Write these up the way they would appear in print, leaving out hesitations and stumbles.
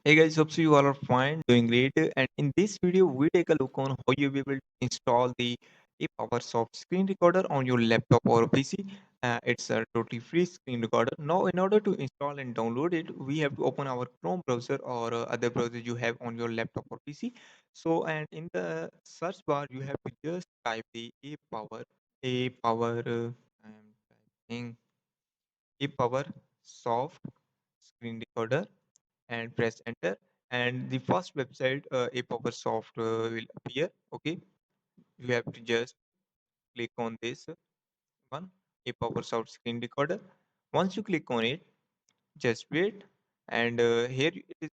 Hey guys, hope so you all are fine, doing great. And in this video, we take a look on how you will be able to install the Apowersoft screen recorder on your laptop or PC. It's a totally free screen recorder. Now, in order to install and download it, we have to open our Chrome browser or other browser you have on your laptop or PC. So, and in the search bar, you have to just type the I'm typing Apowersoft screen recorder and press enter, and the first website Apowersoft will appear. Okay, you have to just click on this one, Apowersoft screen recorder. Once you click on it, just wait, and here it is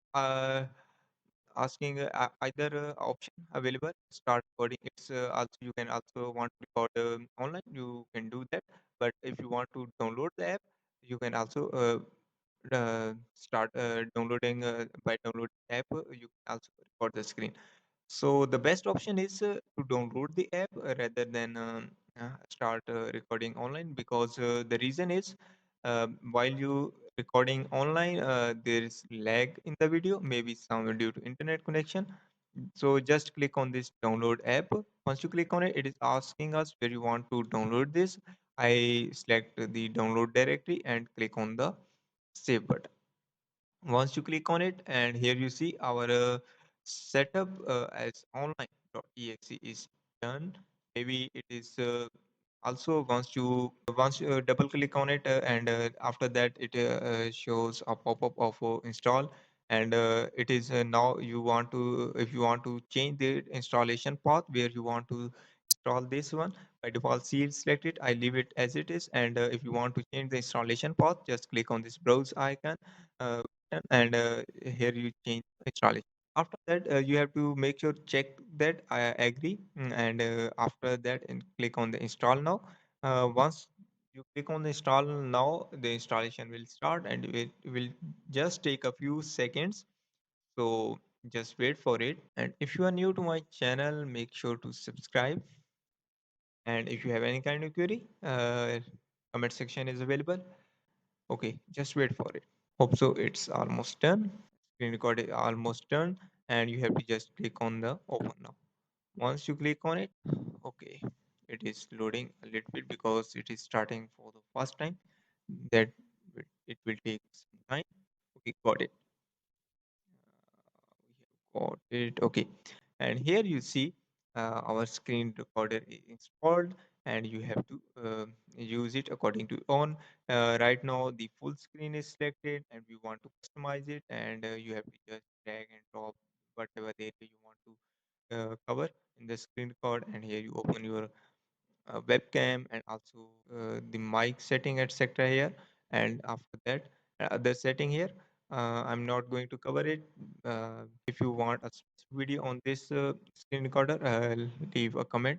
asking either option available, start recording. It's also, you can also want to record online, you can do that. But if you want to download the app, you can also start downloading. By downloading the app, you can also record the screen. So the best option is to download the app rather than start recording online, because the reason is, while you recording online, there is lag in the video, maybe some due to internet connection. So just click on this download app. Once you click on it, it is asking us where you want to download this. I select the download directory and click on the save button. Once you click on it, and here you see our setup as online.exe is done. Maybe it is also, once you double click on it, and after that it shows a pop-up of install. And it is now you want to, if you want to change the installation path where you want to install this one, by default C is selected, I leave it as it is. And if you want to change the installation path, just click on this browse icon, uh, and here you change installation. After that, you have to make sure check that I agree. And after that, and click on the install now. Once you click on the install now, the installation will start, and it will just take a few seconds. So just wait for it. And if you are new to my channel, make sure to subscribe. And if you have any kind of query, comment section is available. Okay, just wait for it. Hope so it's almost done. Screen record is almost done, and you have to just click on the open now. Once you click on it, okay, it is loading a little bit because it is starting for the first time. That it will take some time. Okay, got it. We have got it. Okay, and here you see our screen recorder is installed, and you have to use it according to on. Right now the full screen is selected, and we want to customize it, and you have to just drag and drop whatever area you want to cover in the screen record. And here you open your webcam, and also the mic setting, etc. here. And after that, other setting here, I'm not going to cover it. If you want a video on this screen recorder, leave a comment